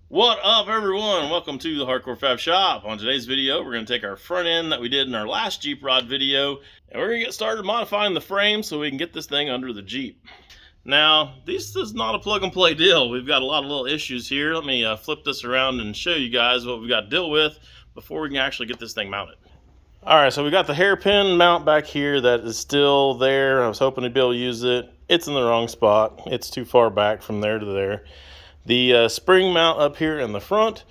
What up, everyone? Welcome to the Hardcore Fab Shop. On today's video, we're going to take our front end that we did in our last Jeep rod video, and we're going to get started modifying the frame so we can get this thing under the Jeep. Now, this is not a plug and play deal. We've got a lot of little issues here. Let me flip this around and show you guys what we've got to deal with before we can actually get this thing mounted. Alright, so we got the hairpin mount back here that is still there. I was hoping to be able to use it. It's in the wrong spot. It's too far back from there to there. The spring mount up here in the front,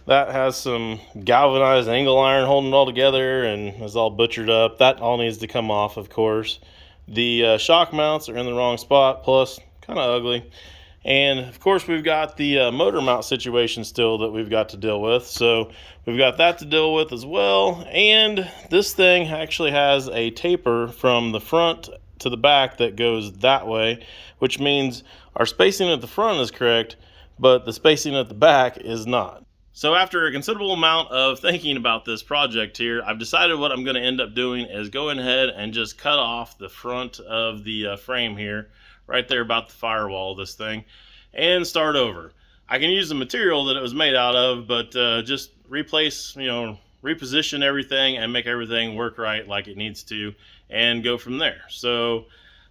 that has some galvanized angle iron holding it all together and is all butchered up. That all needs to come off, of course. The shock mounts are in the wrong spot, plus kind of ugly. And of course we've got the motor mount situation still that we've got to deal with. So we've got that to deal with as well. And this thing actually has a taper from the front to the back that goes that way, which means our spacing at the front is correct, but the spacing at the back is not. So after a considerable amount of thinking about this project here, I've decided what I'm going to end up doing is going ahead and just cut off the front of the frame here, right there about the firewall of this thing, and start over. I can use the material that it was made out of, but just replace, reposition everything and make everything work right like it needs to, and go from there. So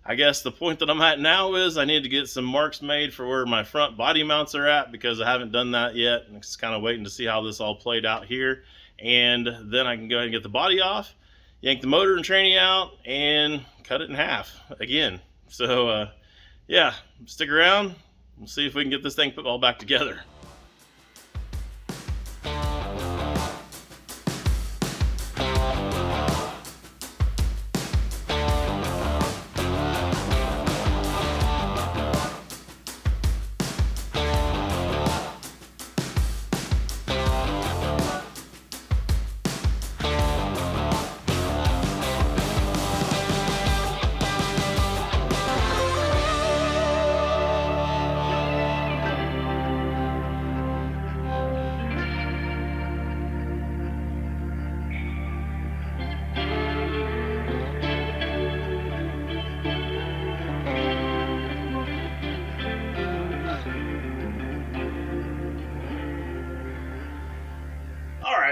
I guess the point that I'm at now is I need to get some marks made for where my front body mounts are at, because I haven't done that yet. I'm just kind of waiting to see how this all played out here, and then I can go ahead and get the body off, yank the motor and tranny out, and cut it in half again. So yeah, stick around. We'll see if we can get this thing put all back together.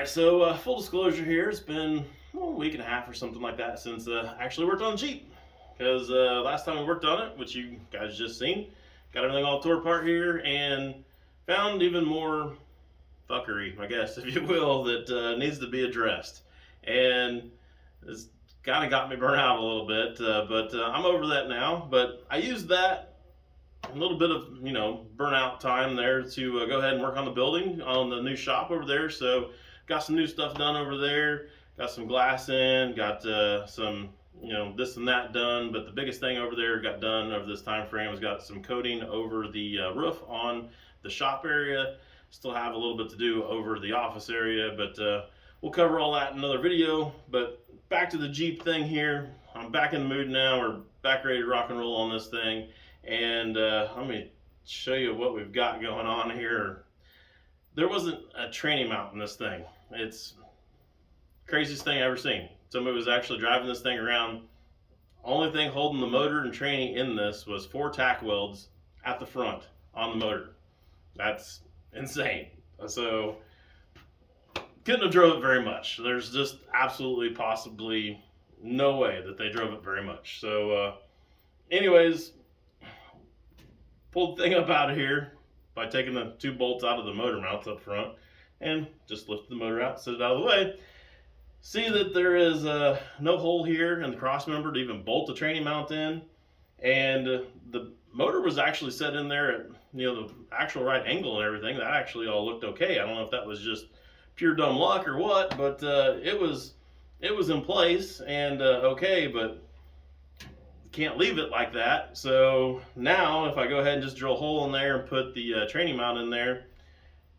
So full disclosure here, it's been a week and a half or something like that since I actually worked on the Jeep. Because last time we worked on it, which you guys just seen, got everything all tore apart here and found even more fuckery, I guess, if you will, that needs to be addressed. And it's kind of got me burnt out a little bit, but I'm over that now. But I used that a little bit of, burnout time there to go ahead and work on the building, on the new shop over there. So got some new stuff done over there, got some glass in, got some, this and that done. But the biggest thing over there got done over this time frame was got some coating over the roof on the shop area. Still have a little bit to do over the office area, but we'll cover all that in another video. But back to the Jeep thing here. I'm back in the mood now. We're back ready to rock and roll on this thing. And let me show you what we've got going on here. There wasn't a tranny mount in this thing. It's the craziest thing I've ever seen. Somebody was actually driving this thing around. Only thing holding the motor and tranny in this was 4 tack welds at the front on the motor. That's insane. So couldn't have drove it very much. There's just absolutely possibly no way that they drove it very much. So anyways, pulled the thing up out of here by taking the 2 bolts out of the motor mounts up front and just lifted the motor out, set it out of the way. See that there is no hole here in the cross member to even bolt the tranny mount in, and the motor was actually set in there at the actual right angle and everything. That actually all looked okay. I don't know if that was just pure dumb luck or what, but it was in place and okay, but can't leave it like that. So now if I go ahead and just drill a hole in there and put the tranny mount in there,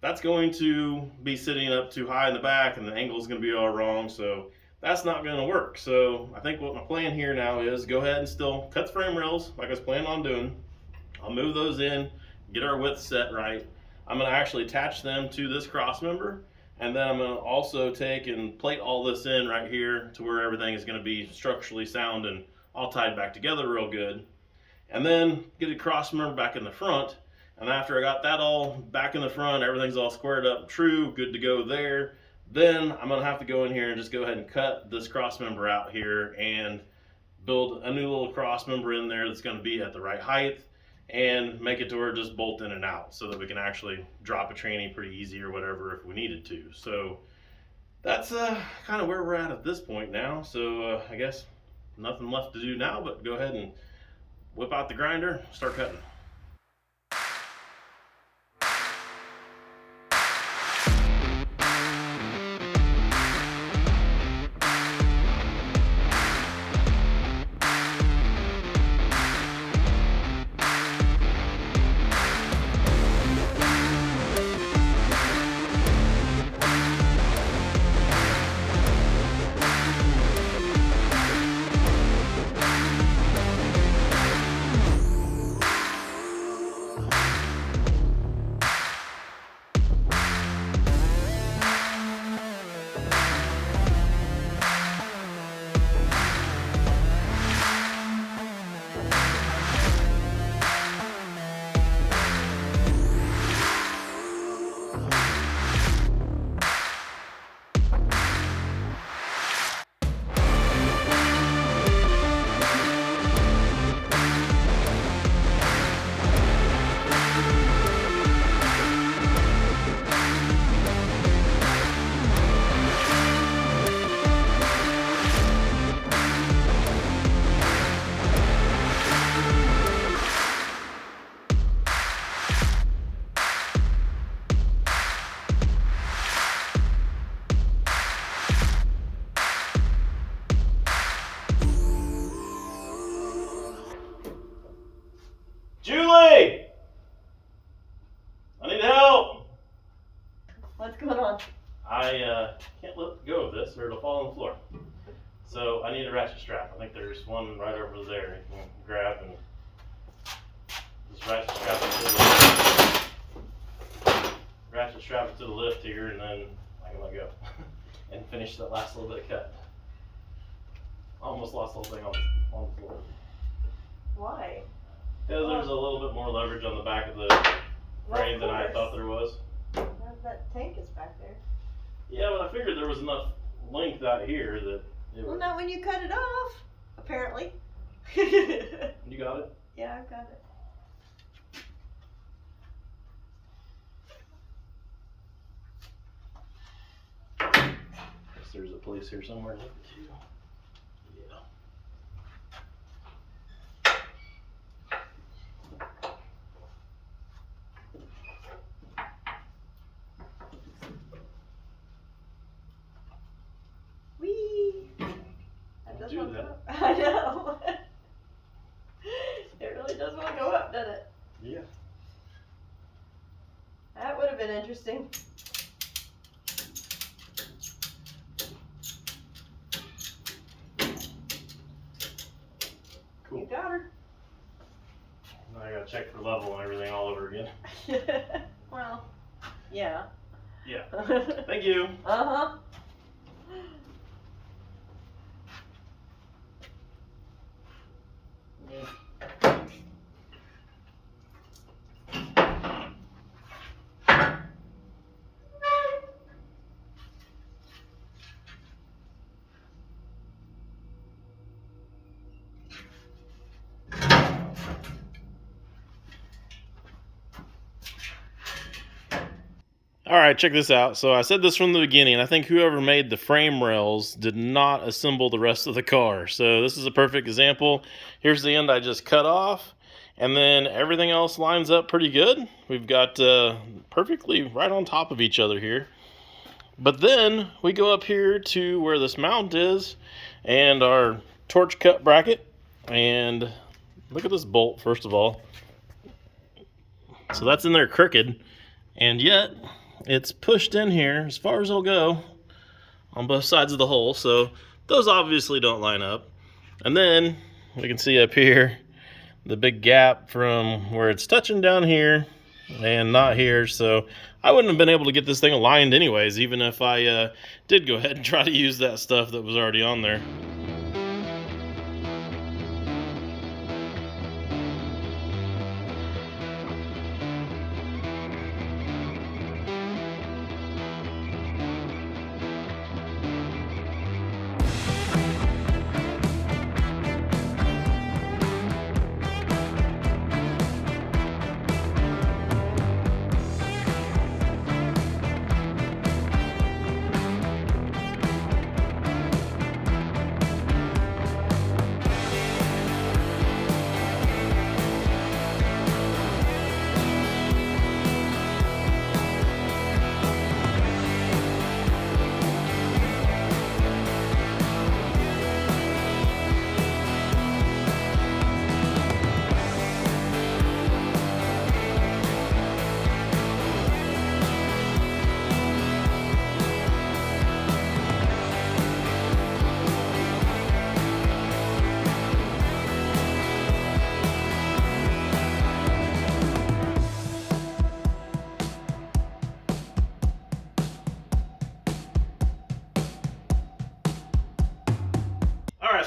that's going to be sitting up too high in the back and the angle is going to be all wrong. So that's not going to work. So I think what my plan here now is go ahead and still cut the frame rails like I was planning on doing. I'll move those in, get our width set right. I'm going to actually attach them to this cross member, and then I'm going to also take and plate all this in right here to where everything is going to be structurally sound and all tied back together real good. And then get a cross member back in the front, And after I got that all back in the front, everything's all squared up true, good to go there, then I'm gonna have to go in here and just go ahead and cut this cross member out here and build a new little cross member in there that's gonna be at the right height and make it to where it just bolt in and out so that we can actually drop a tranny pretty easy or whatever if we needed to. So that's kind of where we're at this point now. So I guess nothing left to do now but go ahead and whip out the grinder, start cutting. Julie! I need help! What's going on? I can't let go of this or it'll fall on the floor. So I need a ratchet strap. I think there's one right over there you can grab and just ratchet strap it to the lift here, and then I can let go and finish that last little bit of cut. Almost lost the whole thing on the floor. Why? Because there's a little bit more leverage on the back of the frame than I thought there was. That tank is back there. Yeah, but I figured there was enough length out here that it Well, would... not when you cut it off, apparently. You got it? Yeah, I've got it. Guess there's a place here somewhere. Yeah. Whee! That does Do want to that. go up. I know. It really does want to go up, doesn't it? Yeah. That would have been interesting. Cool. You got her. Now I gotta check for level and everything all over again. Well, yeah. Yeah. Thank you. Uh-huh. All right, check this out. So I said this from the beginning. I think whoever made the frame rails did not assemble the rest of the car. So this is a perfect example. Here's the end I just cut off, and then everything else lines up pretty good. We've got perfectly right on top of each other here. But then we go up here to where this mount is and our torch cut bracket. And look at this bolt, first of all. So that's in there crooked, and yet it's pushed in here as far as it'll go on both sides of the hole. So those obviously don't line up. And then we can see up here the big gap from where it's touching down here and not here. So I wouldn't have been able to get this thing aligned anyways, even if I did go ahead and try to use that stuff that was already on there.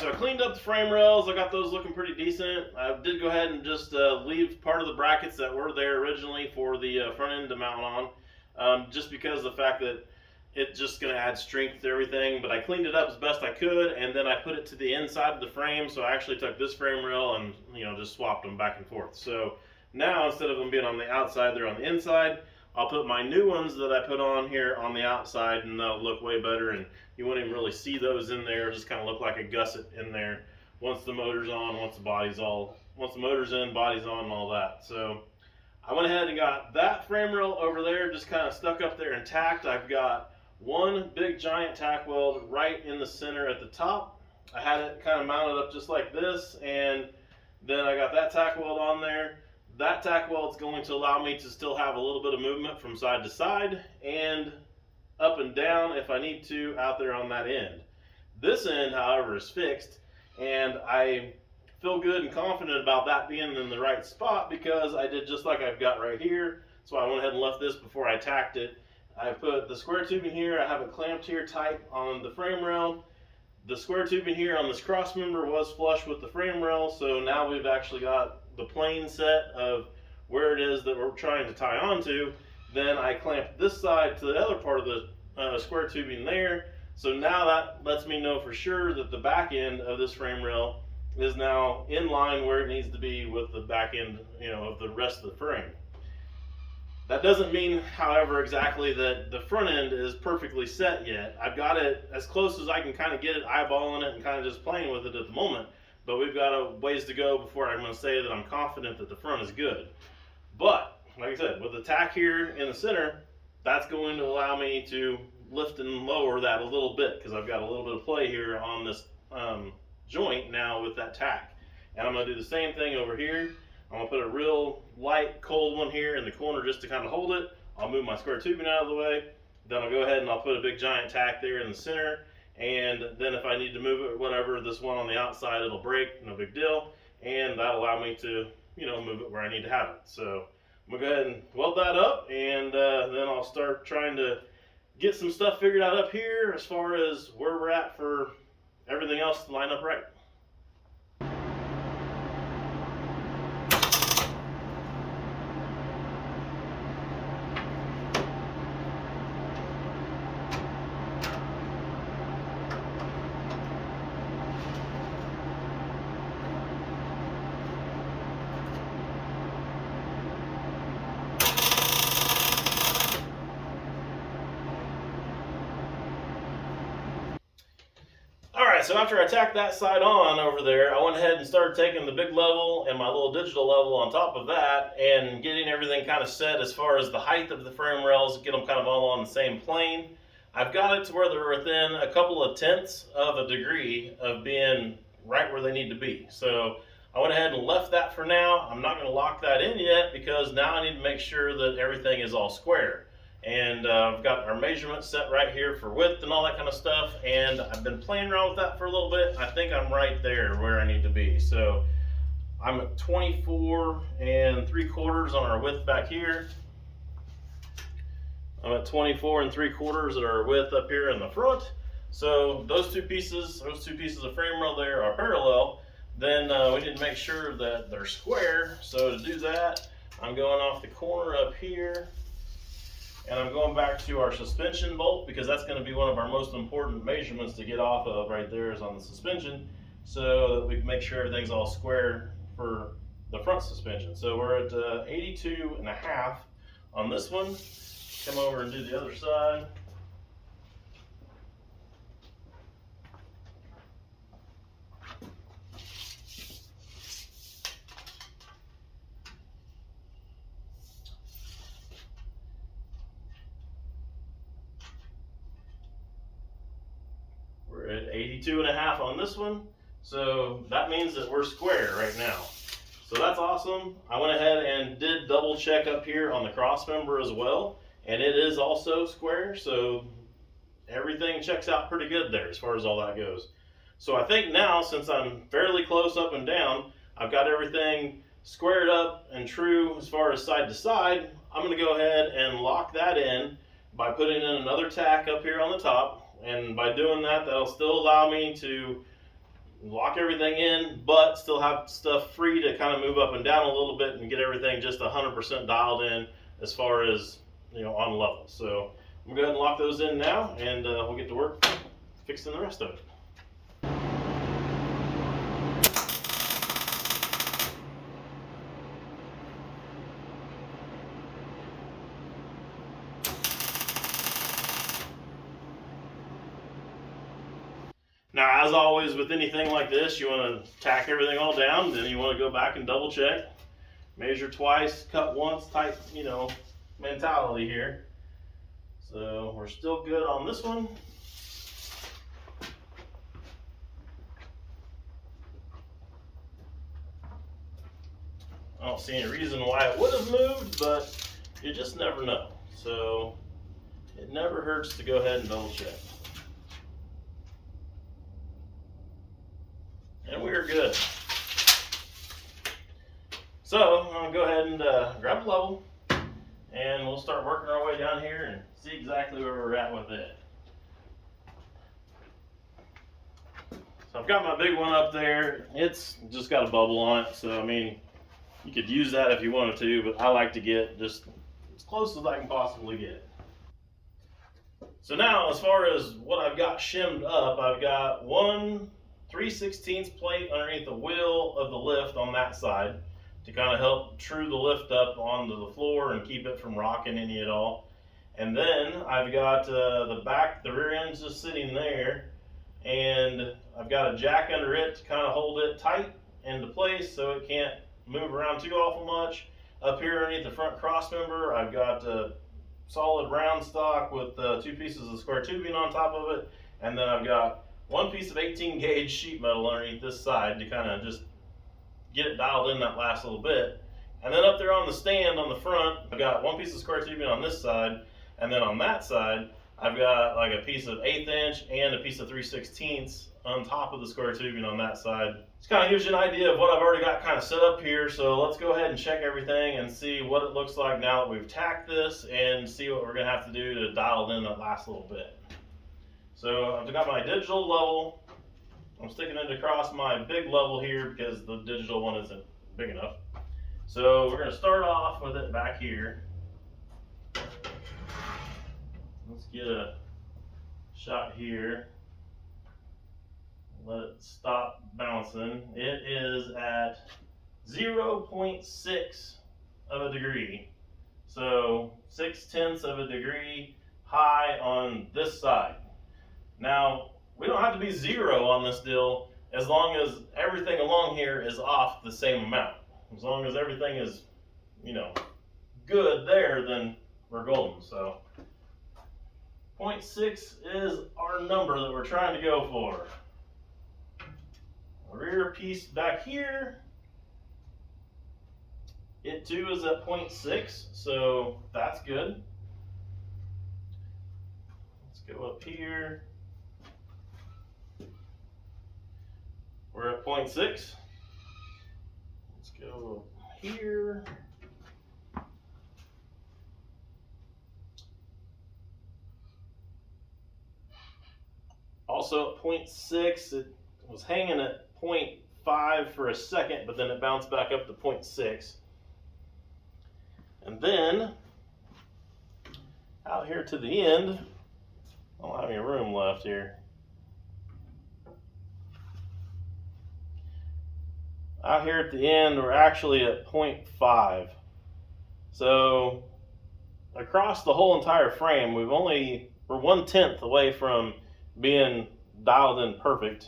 so I cleaned up the frame rails. I got those looking pretty decent. I did go ahead and just leave part of the brackets that were there originally for the front end to mount on, just because of the fact that it's just going to add strength to everything. But I cleaned it up as best I could, and then I put it to the inside of the frame. So I actually took this frame rail and just swapped them back and forth. So now instead of them being on the outside, they're on the inside. I'll put my new ones that I put on here on the outside, and they'll look way better, and you won't even really see those in there. Just kind of look like a gusset in there once the motor's on, once the motor's in, body's on, and all that. So I went ahead and got that frame rail over there, just kind of stuck up there and tacked. I've got one big giant tack weld right in the center at the top. I had it kind of mounted up just like this, and then I got that tack weld on there. That tack weld is going to allow me to still have a little bit of movement from side to side and up and down if I need to out there on that end. This end, however, is fixed, and I feel good and confident about that being in the right spot because I did just like I've got right here. So I went ahead and left this before I tacked it. I put the square tubing here. I have it clamped here tight on the frame rail. The square tubing here on this cross member was flush with the frame rail, so now we've actually got the plane set of where it is that we're trying to tie onto. Then I clamped this side to the other part of the square tubing there. So now that lets me know for sure that the back end of this frame rail is now in line where it needs to be with the back end, of the rest of the frame. That doesn't mean, however, exactly that the front end is perfectly set yet. I've got it as close as I can kind of get it, eyeballing it and kind of just playing with it at the moment. But we've got a ways to go before I'm going to say that I'm confident that the front is good. But, like I said, with the tack here in the center, that's going to allow me to lift and lower that a little bit because I've got a little bit of play here on this joint now with that tack. And I'm going to do the same thing over here. I'm going to put a real light, cold one here in the corner just to kind of hold it. I'll move my square tubing out of the way. Then I'll go ahead and I'll put a big giant tack there in the center. And then if I need to move it, whatever, this one on the outside, it'll break, no big deal. And that'll allow me to, move it where I need to have it. So I'm going to go ahead and weld that up, and then I'll start trying to get some stuff figured out up here as far as where we're at for everything else to line up right. So after I tacked that side on over there, I went ahead and started taking the big level and my little digital level on top of that and getting everything kind of set as far as the height of the frame rails, get them kind of all on the same plane. I've got it to where they're within a couple of tenths of a degree of being right where they need to be. So I went ahead and left that for now. I'm not going to lock that in yet because now I need to make sure that everything is all square. And I've got our measurements set right here for width and all that kind of stuff, and I've been playing around with that for a little bit. I think I'm right there where I need to be. So I'm at 24 3/4 on our width back here. I'm at 24 3/4 at our width up here in the front. So those two pieces of frame rail there are parallel. Then we need to make sure that they're square. So to do that, I'm going off the corner up here. And I'm going back to our suspension bolt because that's going to be one of our most important measurements to get off of right there is on the suspension, so that we can make sure everything's all square for the front suspension. So we're at 82.5 on this one. Come over and do the other side. We're at 82.5 on this one, so that means that we're square right now. So that's awesome. I went ahead and did double check up here on the cross member as well, and it is also square, so everything checks out pretty good there as far as all that goes. So I think now, since I'm fairly close up and down, I've got everything squared up and true as far as side to side. I'm going to go ahead and lock that in by putting in another tack up here on the top. And by doing that, that'll still allow me to lock everything in, but still have stuff free to kind of move up and down a little bit and get everything just 100% dialed in as far as, on level. So I'm gonna go ahead and lock those in now, and we'll get to work fixing the rest of it. Now, as always with anything like this, you want to tack everything all down, then you want to go back and double check. Measure twice, cut once type, mentality here. So we're still good on this one. I don't see any reason why it would have moved, but you just never know. So it never hurts to go ahead and double check. And we're good. So I'm gonna go ahead and grab a level, and we'll start working our way down here and see exactly where we're at with it. So I've got my big one up there. It's just got a bubble on it, so I mean, you could use that if you wanted to, but I like to get just as close as I can possibly get. So now, as far as what I've got shimmed up, I've got one 3/16 plate underneath the wheel of the lift on that side to kind of help true the lift up onto the floor and keep it from rocking any at all. And then I've got the rear end's just sitting there, and I've got a jack under it to kind of hold it tight into place so it can't move around too awful much. Up here underneath the front cross member, I've got a solid round stock with 2 pieces of square tubing on top of it, and then I've got 1 piece of 18 gauge sheet metal underneath this side to kind of just get it dialed in that last little bit. And then up there on the stand on the front, I've got 1 piece of square tubing on this side, and then on that side, I've got like a piece of 1/8 inch and a piece of 3/16 on top of the square tubing on that side. This kind of gives you an idea of what I've already got kind of set up here. So let's go ahead and check everything and see what it looks like now that we've tacked this, and see what we're gonna have to do to dial it in that last little bit. So I've got my digital level. I'm sticking it across my big level here because the digital one isn't big enough. So we're going to start off with it back here. Let's get a shot here. Let it stop bouncing. It is at 0.6 of a degree. So 0.6 of a degree high on this side. Now, we don't have to be 0 on this deal as long as everything along here is off the same amount. As long as everything is, good there, then we're golden. So 0.6 is our number that we're trying to go for. The rear piece back here, it too is at 0.6, so that's good. Let's go up here. We're at 0.6. Let's go here. Also at 0.6, it was hanging at 0.5 for a second, but then it bounced back up to 0.6. And then out here to the end, I don't have any room left here. Out here at the end, we're actually at 0.5. So across the whole entire frame, we're 1/10 away from being dialed in perfect.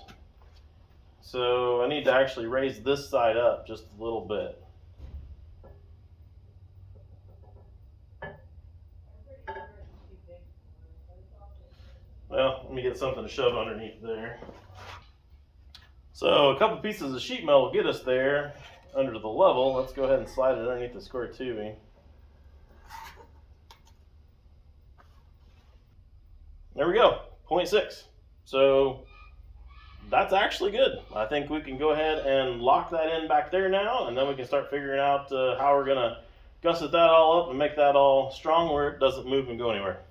So I need to actually raise this side up just a little bit. Well, let me get something to shove underneath there. So a couple pieces of sheet metal will get us there under the level. Let's go ahead and slide it underneath the square tubing. There we go, 0.6. So that's actually good. I think we can go ahead and lock that in back there now, and then we can start figuring out how we're gonna gusset that all up and make that all strong where it doesn't move and go anywhere.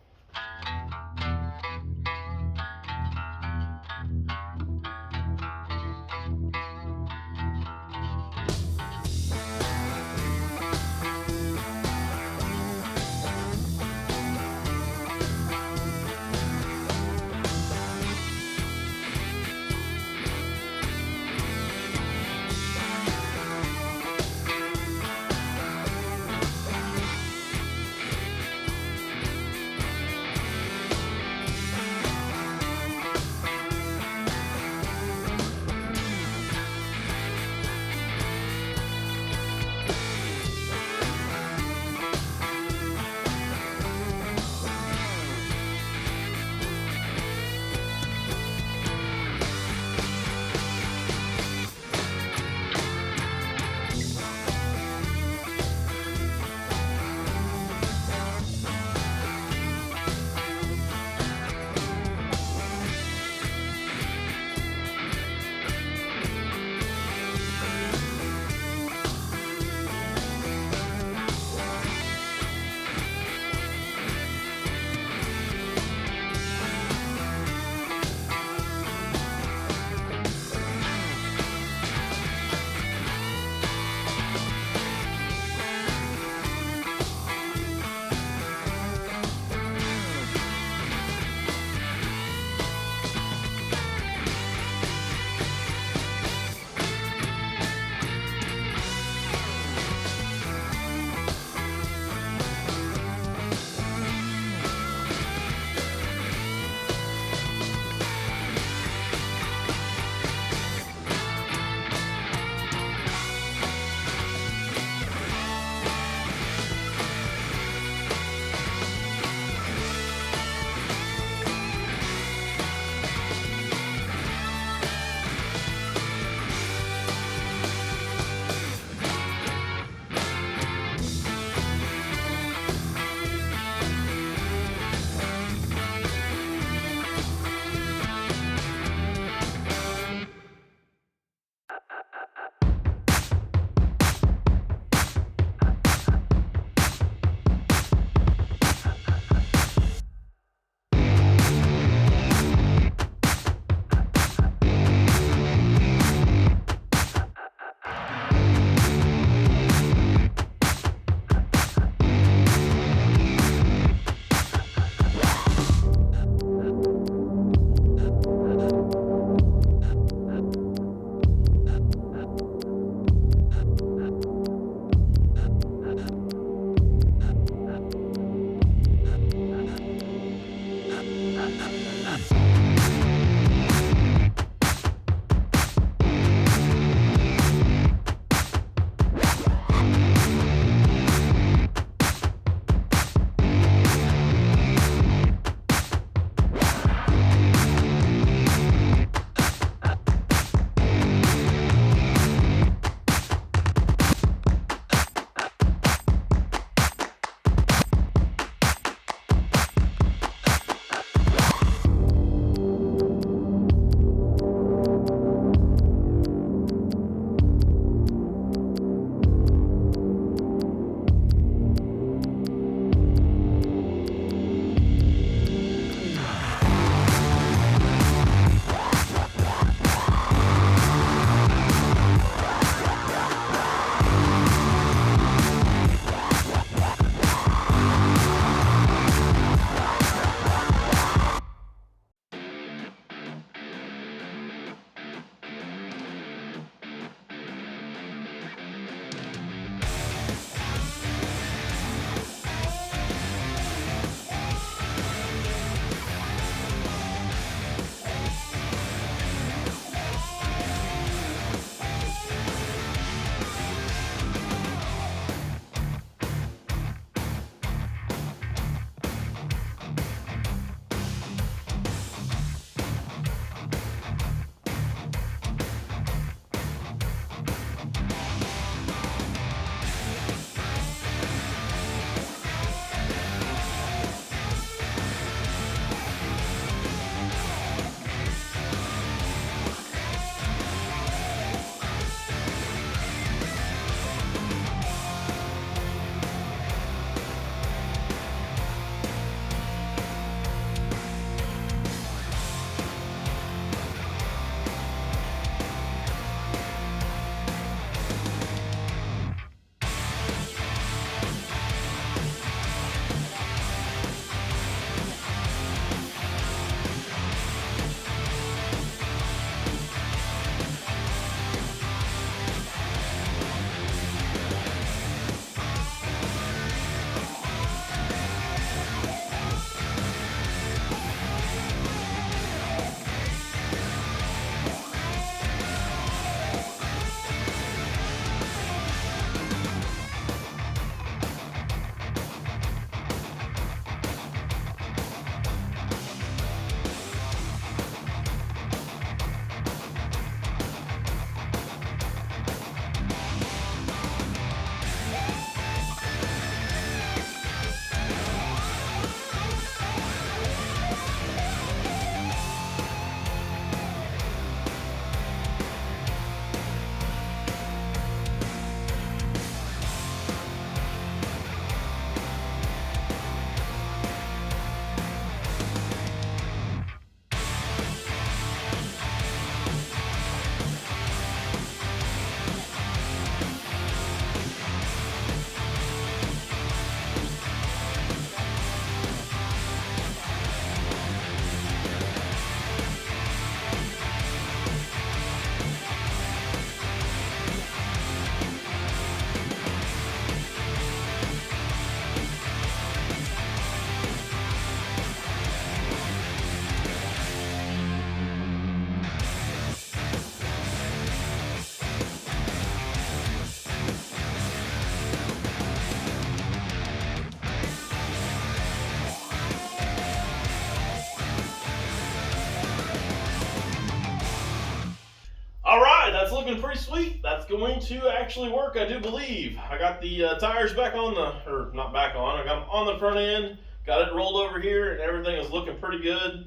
looking pretty sweet. That's going to actually work, I do believe. I got the tires back on or not back on, I got them on the front end, got it rolled over here, and everything is looking pretty good.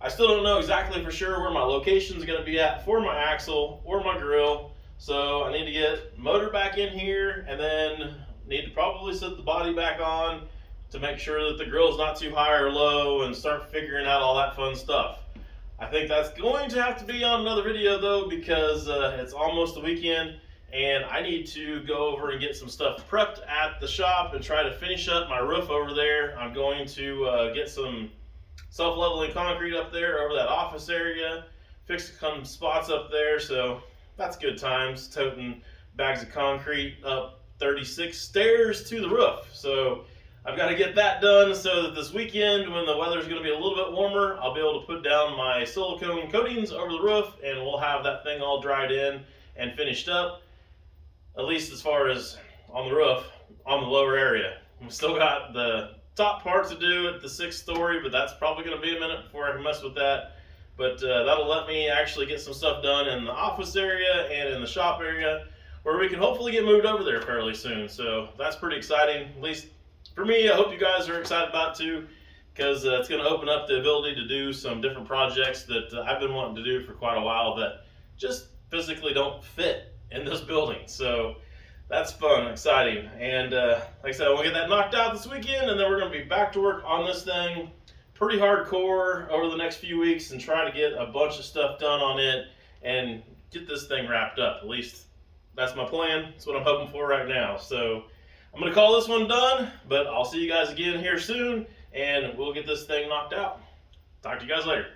I still don't know exactly for sure where my location is going to be at for my axle or my grill. So I need to get motor back in here, and then need to probably set the body back on to make sure that the grill's not too high or low, and start figuring out all that fun stuff. I think that's going to have to be on another video though, because it's almost the weekend and I need to go over and get some stuff prepped at the shop and try to finish up my roof over there. I'm going to get some self-leveling concrete up there over that office area, fix some spots up there, so that's good times, toting bags of concrete up 36 stairs to the roof. So I've got to get that done so that this weekend, when the weather's going to be a little bit warmer, I'll be able to put down my silicone coatings over the roof, and we'll have that thing all dried in and finished up, at least as far as on the roof, on the lower area. We've still got the top part to do at the 6th story, but that's probably going to be a minute before I can mess with that. But that'll let me actually get some stuff done in the office area and in the shop area, where we can hopefully get moved over there fairly soon. So that's pretty exciting, at least for me. I hope you guys are excited about it too, because it's going to open up the ability to do some different projects that I've been wanting to do for quite a while that just physically don't fit in this building. So that's fun, exciting, and like I said, we'll get that knocked out this weekend, and then we're going to be back to work on this thing pretty hardcore over the next few weeks and try to get a bunch of stuff done on it and get this thing wrapped up. At least that's my plan. That's what I'm hoping for right now. So I'm going to call this one done, but I'll see you guys again here soon, and we'll get this thing knocked out. Talk to you guys later.